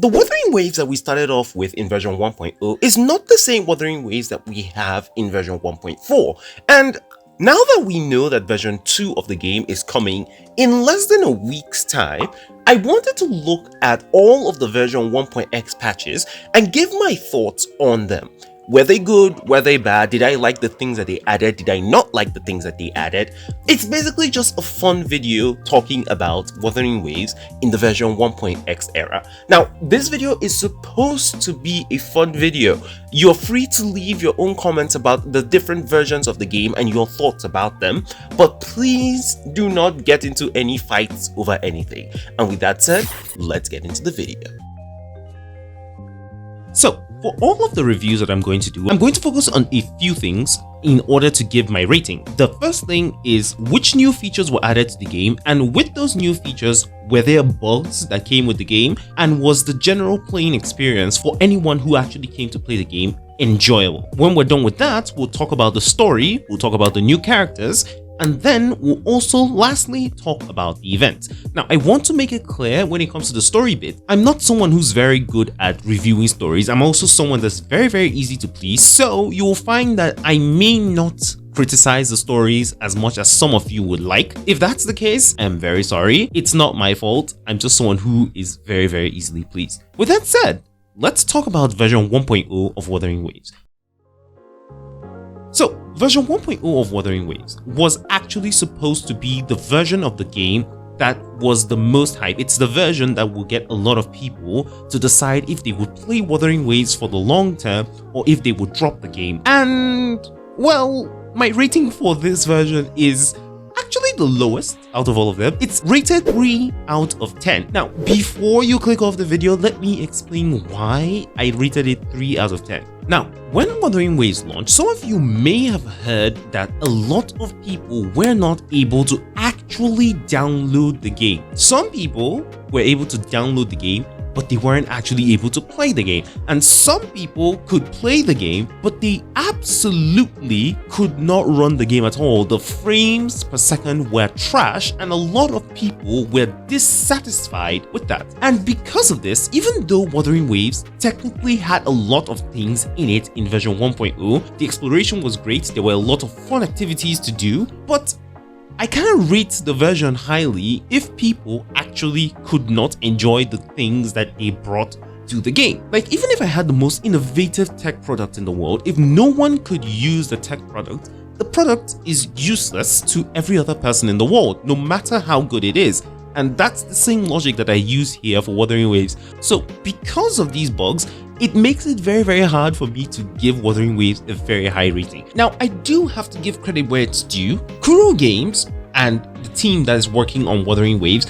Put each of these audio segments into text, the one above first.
the Wuthering Waves that we started off with in version 1.0 is not the same Wuthering Waves that we have in version 1.4. And now that we know that version 2 of the game is coming in less than a week's time, I wanted to look at all of the version 1.x patches and give my thoughts on them. Were they good? Were they bad? Did I like the things that they added? Did I not like the things that they added? It's basically just a fun video talking about Wuthering Waves in the version 1.x era. Now, this video is supposed to be a fun video. You're free to leave your own comments about the different versions of the game and your thoughts about them, but please do not get into any fights over anything. And with that said, let's get into the video. So, for all of the reviews that I'm going to do, I'm going to focus on a few things in order to give my rating. The first thing is which new features were added to the game, and with those new features, were there bugs that came with the game, and was the general playing experience for anyone who actually came to play the game enjoyable? When we're done with that, we'll talk about the story, we'll talk about the new characters, and then we'll also lastly talk about the event. Now, I want to make it clear when it comes to the story bit, I'm not someone who's very good at reviewing stories. I'm also someone that's very easy to please. So you will find that I may not criticize the stories as much as some of you would like. If that's the case, I'm very sorry. It's not my fault. I'm just someone who is very easily pleased. With that said, let's talk about version 1.0 of Wuthering Waves. So, version 1.0 of Wuthering Waves was actually supposed to be the version of the game that was the most hype. It's the version that will get a lot of people to decide if they would play Wuthering Waves for the long term or if they would drop the game. And, well, my rating for this version is actually the lowest out of all of them. It's rated 3 out of 10. Now, before you click off the video, let me explain why I rated it 3 out of 10. Now, when Wuthering Waves launched, some of you may have heard that a lot of people were not able to actually download the game. Some people were able to download the game, but they weren't actually able to play the game. And some people could play the game, but they absolutely could not run the game at all. The frames per second were trash, and a lot of people were dissatisfied with that. And because of this, even though Wuthering Waves technically had a lot of things in it in version 1.0, the exploration was great, there were a lot of fun activities to do, but I can't rate the version highly if people actually could not enjoy the things that they brought to the game. Like, even if I had the most innovative tech product in the world, if no one could use the tech product, the product is useless to every other person in the world, no matter how good it is. And that's the same logic that I use here for Wuthering Waves. So because of these bugs, it makes it very hard for me to give Wuthering Waves a very high rating. Now, I do have to give credit where it's due. Kuro Games and the team that is working on Wuthering Waves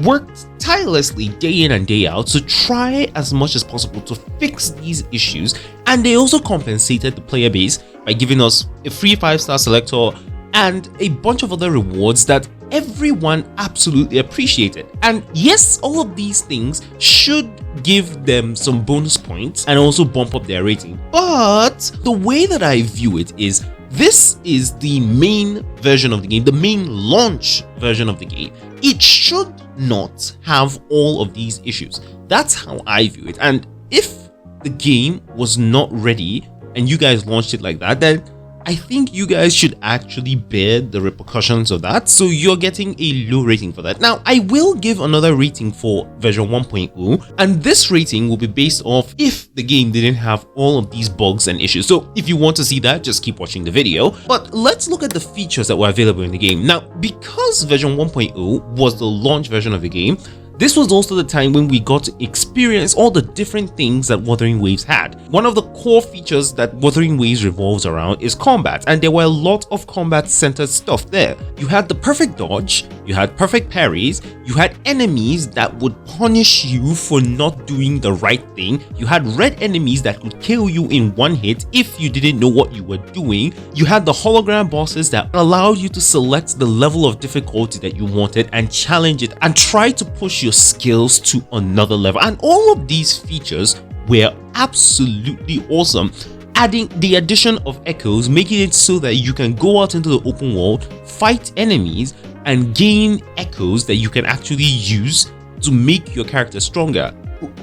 worked tirelessly day in and day out to try as much as possible to fix these issues, and they also compensated the player base by giving us a free 5-star selector and a bunch of other rewards that everyone absolutely appreciated. And yes, all of these things should give them some bonus points and also bump up their rating. But the way that I view it is, this is the main version of the game, the main launch version of the game. It should not have all of these issues. That's how I view it. And if the game was not ready and you guys launched it like that, then I think you guys should actually bear the repercussions of that, so you're getting a low rating for that. Now, I will give another rating for version 1.0, and this rating will be based off if the game didn't have all of these bugs and issues. So if you want to see that, just keep watching the video. But let's look at the features that were available in the game. Now, because version 1.0 was the launch version of the game, this was also the time when we got to experience all the different things that Wuthering Waves had. One of the core features that Wuthering Waves revolves around is combat, and there were a lot of combat-centered stuff there. You had the perfect dodge, you had perfect parries, you had enemies that would punish you for not doing the right thing, you had red enemies that could kill you in one hit if you didn't know what you were doing, you had the hologram bosses that allowed you to select the level of difficulty that you wanted and challenge it and try to push your skills to another level. And all of these features were absolutely awesome, adding the addition of echoes, making it so that you can go out into the open world, fight enemies, and gain echoes that you can actually use to make your character stronger.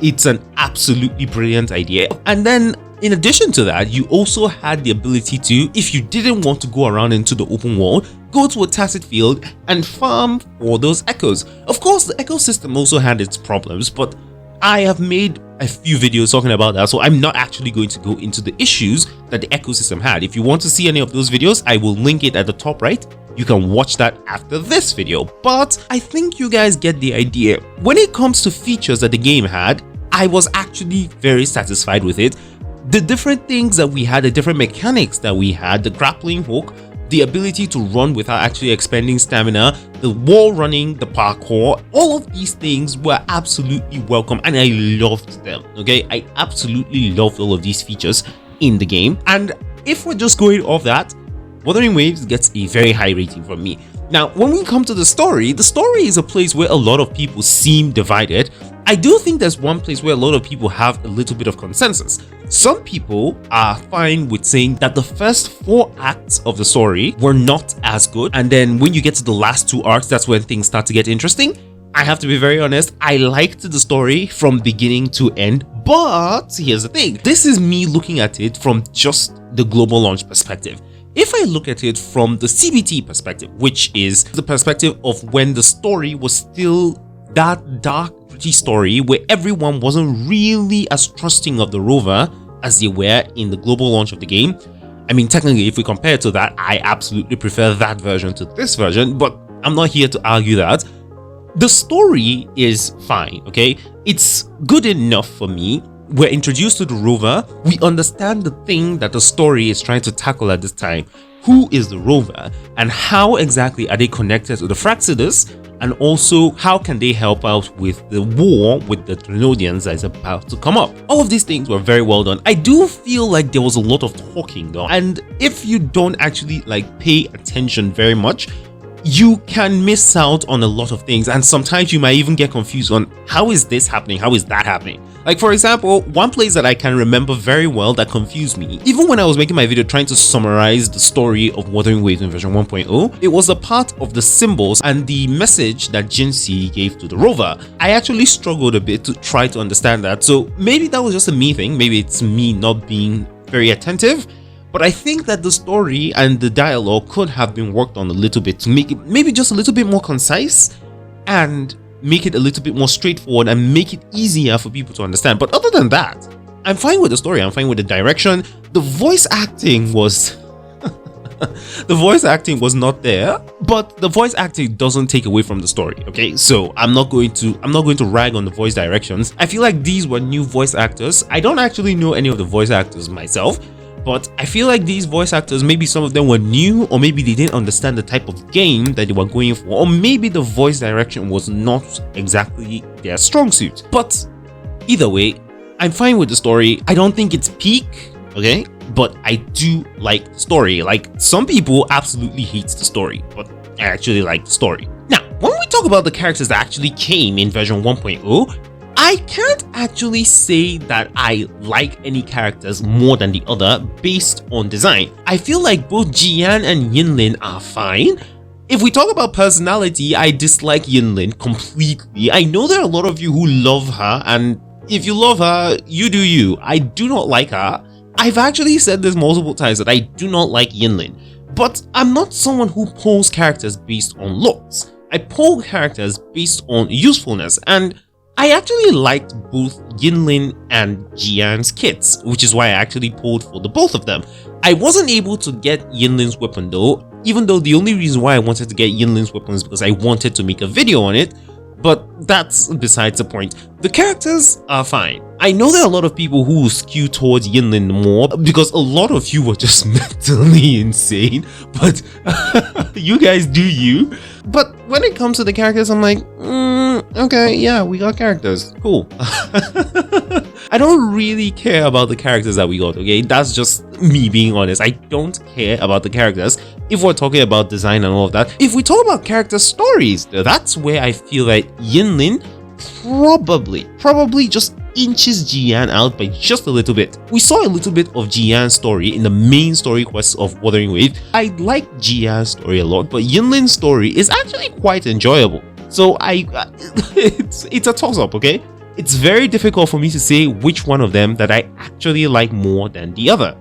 it's an absolutely brilliant idea. And then in addition to that, you also had the ability to, if you didn't want to go around into the open world, go to a tacit field and farm for those echoes. Of course, the ecosystem also had its problems, but I have made a few videos talking about that, so I'm not actually going to go into the issues that the ecosystem had. If you want to see any of those videos, I will link it at the top right. You can watch that after this video. But I think you guys get the idea. When it comes to features that the game had, I was actually very satisfied with it. The different things that we had, the different mechanics that we had, the grappling hook, the ability to run without actually expending stamina, the wall running, the parkour, all of these things were absolutely welcome and I loved them, okay? I absolutely loved all of these features in the game. And if we're just going off that, Wuthering Waves gets a very high rating from me. Now, when we come to the story is a place where a lot of people seem divided. I do think there's one place where a lot of people have a little bit of consensus. Some people are fine with saying that the first 4 acts of the story were not as good, and then when you get to the last 2 arcs, that's when things start to get interesting. I have to be very honest, I liked the story from beginning to end, but here's the thing. This is me looking at it from just the global launch perspective. If I look at it from the CBT perspective, which is the perspective of when the story was still that dark, gritty story where everyone wasn't really as trusting of the rover as they were in the global launch of the game. I mean, technically, if we compare to that, I absolutely prefer that version to this version, but I'm not here to argue that. The story is fine, okay? It's good enough for me. We're introduced to the rover, we understand the thing that the story is trying to tackle at this time. Who is the rover and how exactly are they connected to the Fraxidus, and also how can they help out with the war with the Trinodians that is about to come up. All of these things were very well done. I do feel like there was a lot of talking though, and if you don't actually pay attention very much, you can miss out on a lot of things, and sometimes you might even get confused on how is this happening, how is that happening. Like, for example, one place that I can remember very well that confused me, even when I was making my video trying to summarize the story of Wuthering Waves in version 1.0, it was a part of the symbols and the message that Jinsi gave to the rover. I actually struggled a bit to try to understand that, so maybe that was just a me thing, maybe it's me not being very attentive. But I think that the story and the dialogue could have been worked on a little bit to make it maybe just a little bit more concise and make it a little bit more straightforward and make it easier for people to understand. But other than that, I'm fine with the story, I'm fine with the direction. The voice acting was the voice acting was not there, but the voice acting doesn't take away from the story, okay? So I'm not going to rag on the voice directions. I feel like these were new voice actors. I don't actually know any of the voice actors myself, but I feel like these voice actors, maybe some of them were new, or maybe they didn't understand the type of game that they were going for, or maybe the voice direction was not exactly their strong suit. But either way, I'm fine with the story. I don't think it's peak, okay? But I do like the story. Like, some people absolutely hate the story, but I actually like the story. Now, when we talk about the characters that actually came in version 1.0, I can't actually say that I like any characters more than the other based on design. I feel like both Jian and Yinlin are fine. If we talk about personality, I dislike Yinlin completely. I know there are a lot of you who love her, and if you love her, you do you. I do not like her. I've actually said this multiple times that I do not like Yinlin, but I'm not someone who pulls characters based on looks. I pull characters based on usefulness, and I actually liked both Yinlin and Jian's kits, which is why I actually pulled for the both of them. I wasn't able to get Yinlin's weapon though, even though the only reason why I wanted to get Yinlin's weapon is because I wanted to make a video on it, but that's besides the point. The characters are fine. I know there are a lot of people who skew towards Yinlin more because a lot of you were just mentally insane, but you guys do you. But when it comes to the characters, I'm like, okay, yeah, we got characters, cool. I don't really care about the characters that we got, okay? That's just me being honest. I don't care about the characters if we're talking about design and all of that. If we talk about character stories, that's where I feel like Yinlin probably just inches Jian out by just a little bit. We saw a little bit of Jian's story in the main story quest of Wuthering Waves. I like Jian's story a lot, but Yinlin's story is actually quite enjoyable. So it's a toss-up, okay? it's very difficult for me to say which one of them that I actually like more than the other.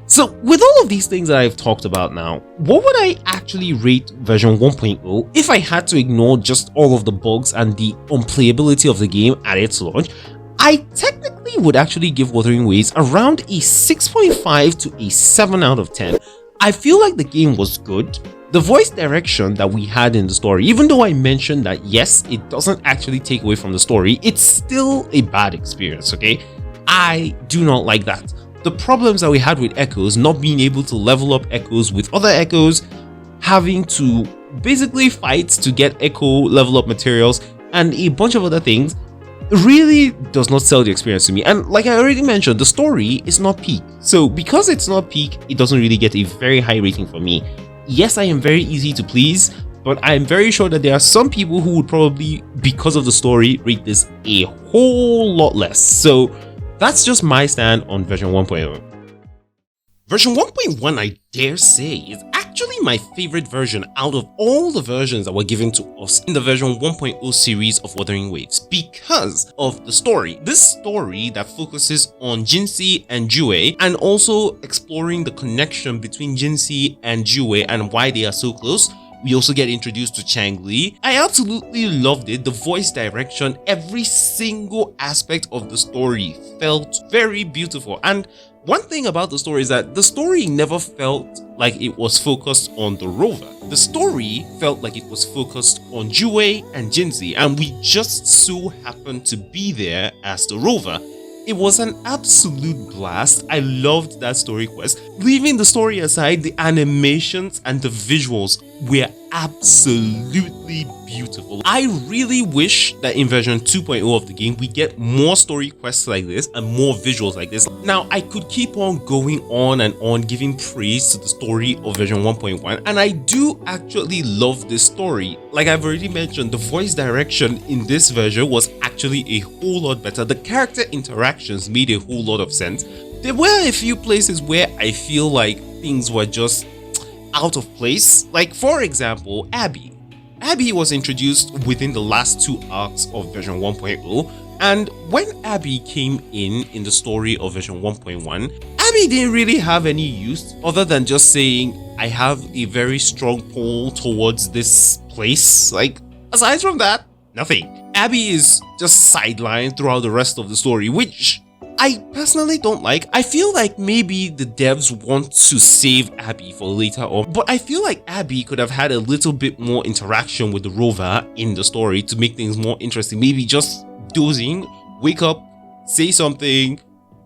So with all of these things that I've talked about now, what would I actually rate version 1.0 if I had to ignore just all of the bugs and the unplayability of the game at its launch? I technically would actually give Wuthering Waves around a 6.5 to a 7 out of 10. I feel like the game was good. The voice direction that we had in the story, even though I mentioned that yes, it doesn't actually take away from the story, it's still a bad experience, okay? I do not like that. The problems that we had with Echoes, not being able to level up Echoes with other Echoes, having to basically fight to get Echo level up materials, and a bunch of other things, really does not sell the experience to me. And like I already mentioned, the story is not peak. So because it's not peak, it doesn't really get a very high rating for me. Yes, I am very easy to please, but I'm very sure that there are some people who would probably, because of the story, rate this a whole lot less. So that's just my stand on version 1.0. Version 1.1, I dare say, is actually my favorite version out of all the versions that were given to us in the version 1.0 series of Wuthering Waves because of the story. This story that focuses on Jinsi and Jue, and also exploring the connection between Jinsi and Jue and why they are so close. We also get introduced to Changli. I absolutely loved it. The voice direction, every single aspect of the story felt very beautiful. And one thing about the story is that the story never felt like it was focused on the rover. The story felt like it was focused on Jue and Jinsi, and we just so happened to be there as the rover. It was an absolute blast. I loved that story quest. Leaving the story aside, the animations and the visuals were absolutely beautiful. I really wish that in version 2.0 of the game, we get more story quests like this and more visuals like this. Now, I could keep on going on and on giving praise to the story of version 1.1, and I do actually love this story. Like I've already mentioned, the voice direction in this version was actually a whole lot better. The character interactions made a whole lot of sense. There were a few places where I feel like things were just out of place. Like for example, Abby. Abby was introduced within the last 2 arcs of version 1.0, and when Abby came in the story of version 1.1, Abby didn't really have any use other than just saying, I have a very strong pull towards this place. Like aside from that, nothing. Abby is just sidelined throughout the rest of the story, which I personally don't like. I feel like maybe the devs want to save Abby for later on, but I feel like Abby could have had a little bit more interaction with the rover in the story to make things more interesting. Maybe just dozing, wake up, say something,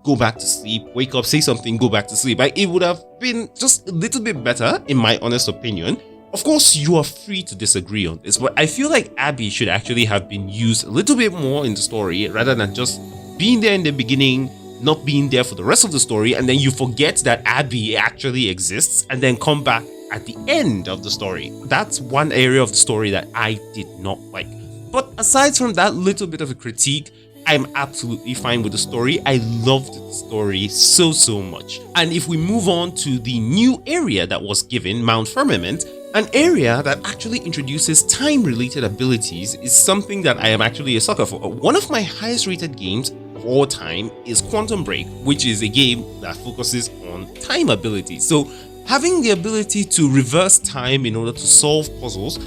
go back to sleep, wake up, say something, go back to sleep. Like it would have been just a little bit better, in my honest opinion. Of course, you are free to disagree on this, but I feel like Abby should actually have been used a little bit more in the story rather than just being there in the beginning, not being there for the rest of the story, and then you forget that Abby actually exists and then come back at the end of the story. That's one area of the story that I did not like. But aside from that little bit of a critique, I'm absolutely fine with the story. I loved the story so much. And if we move on to the new area that was given, Mount Firmament, an area that actually introduces time-related abilities is something that I am actually a sucker for. One of my highest rated games of all time is Quantum Break, which is a game that focuses on time abilities. So having the ability to reverse time in order to solve puzzles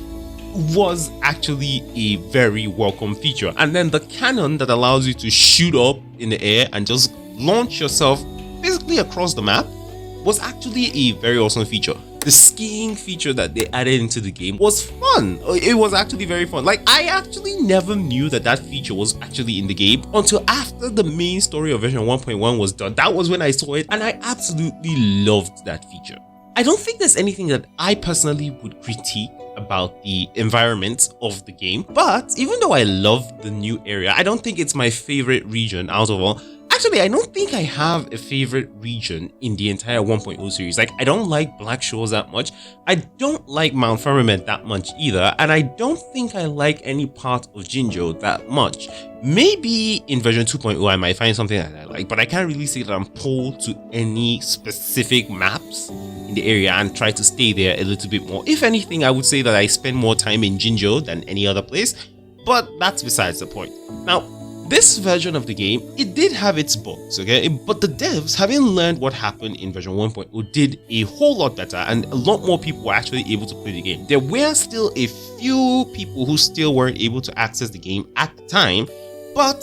was actually a very welcome feature. And then the cannon that allows you to shoot up in the air and just launch yourself basically across the map was actually a very awesome feature. The skiing feature that they added into the game was fun. It was actually very fun. Like, I actually never knew that that feature was actually in the game until after the main story of version 1.1 was done. That was when I saw it, and I absolutely loved that feature. I don't think there's anything that I personally would critique about the environment of the game, but even though I love the new area, I don't think it's my favorite region out of all. Actually, I don't think I have a favorite region in the entire 1.0 series. Like, I don't like Black Shores that much. I don't like Mount Firmament that much either. And I don't think I like any part of Jinjo that much. Maybe in version 2.0, I might find something that I like, but I can't really say that I'm pulled to any specific maps in the area and try to stay there a little bit more. If anything, I would say that I spend more time in Jinjo than any other place. but that's besides the point. Now, this version of the game, it did have its bugs, okay? But the devs, having learned what happened in version 1.0, did a whole lot better, and a lot more people were actually able to play the game. There were still a few people who still weren't able to access the game at the time, but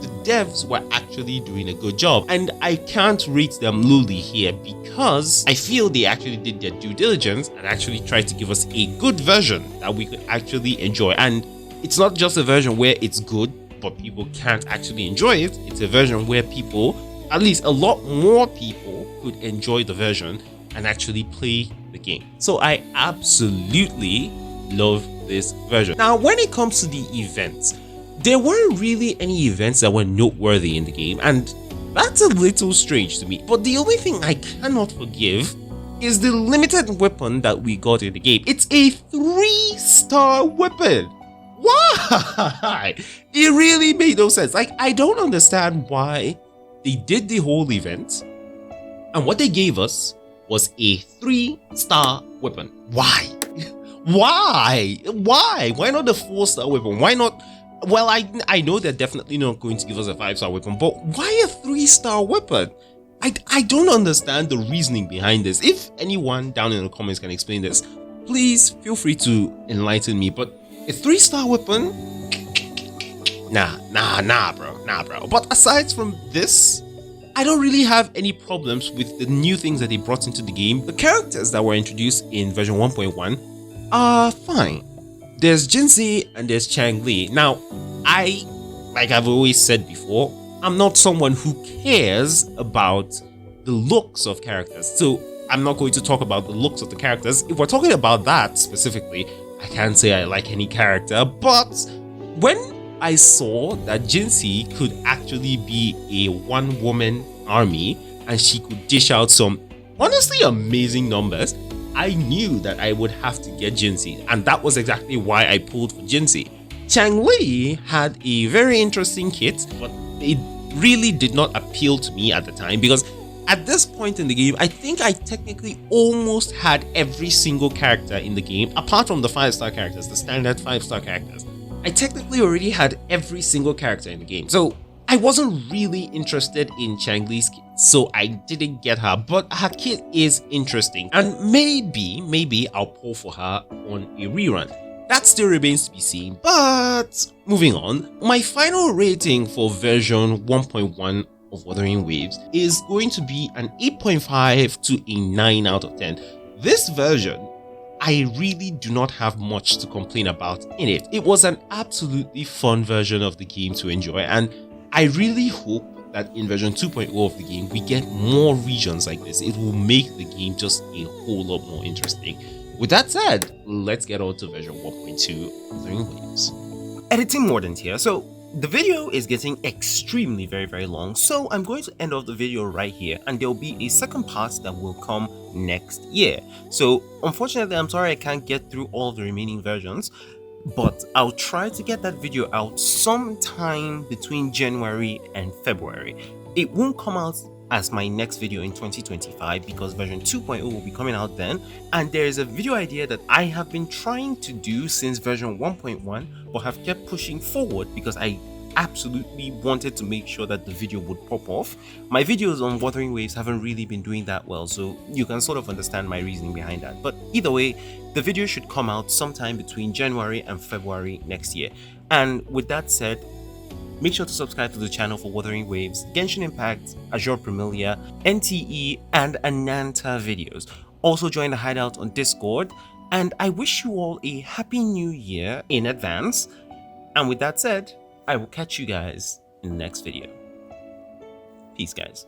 the devs were actually doing a good job. And I can't rate them lowly here because I feel they actually did their due diligence and actually tried to give us a good version that we could actually enjoy. And it's not just a version where it's good, but people can't actually enjoy it. It's a version where people, at least a lot more people, could enjoy the version and actually play the game. So I absolutely love this version. Now, when it comes to the events, there weren't really any events that were noteworthy in the game, and that's a little strange to me. But the only thing I cannot forgive is the limited weapon that we got in the game. It's a 3-star weapon. Why? It really made no sense. Like, I don't understand why they did the whole event and what they gave us was a 3-star weapon. Why? Why? Why not the 4-star weapon? Why not? Well, I know they're definitely not going to give us a 5-star weapon, but why a 3-star weapon? I don't understand the reasoning behind this. If anyone down in the comments can explain this, please feel free to enlighten me. But a 3-star weapon? Nah, bro. But aside from this, I don't really have any problems with the new things that they brought into the game. The characters that were introduced in version 1.1 are fine. There's Jinsei and there's Changli. Now, like I've always said before, I'm not someone who cares about the looks of characters. So I'm not going to talk about the looks of the characters. If we're talking about that specifically, I can't say I like any character, but when I saw that Jinsei could actually be a one-woman army and she could dish out some honestly amazing numbers, I knew that I would have to get Jinsei, and that was exactly why I pulled for Jinsei. Changli had a very interesting kit, but it really did not appeal to me at the time because at this point in the game, I think I technically almost had every single character in the game, apart from the 5-star characters, the standard 5-star characters. I technically already had every single character in the game. So I wasn't really interested in Changli's kit, so I didn't get her, but her kit is interesting. And maybe I'll pull for her on a rerun. That still remains to be seen, but moving on. My final rating for version 1.1 of Wuthering Waves is going to be an 8.5 to a 9 out of 10. This version, I really do not have much to complain about in it. It was an absolutely fun version of the game to enjoy, and I really hope that in version 2.0 of the game, we get more regions like this. It will make the game just a whole lot more interesting. With that said, let's get on to version 1.2 Wuthering Waves. Editing Mordant here. So the video is getting extremely very long, so I'm going to end off the video right here, and there'll be a second part that will come next year. So unfortunately, I'm sorry I can't get through all the remaining versions, but I'll try to get that video out sometime between January and February. It won't come out as my next video in 2025 because version 2.0 will be coming out then, and there is a video idea that I have been trying to do since version 1.1 but have kept pushing forward because I absolutely wanted to make sure that the video would pop off. My videos on Wuthering Waves haven't really been doing that well, so you can sort of understand my reasoning behind that. But either way, the video should come out sometime between January and February next year. And with that said, make sure to subscribe to the channel for Wuthering Waves, Genshin Impact, Azure Premier, NTE, and Ananta videos. Also join the Hideout on Discord, and I wish you all a happy new year in advance. And with that said, I will catch you guys in the next video. Peace, guys.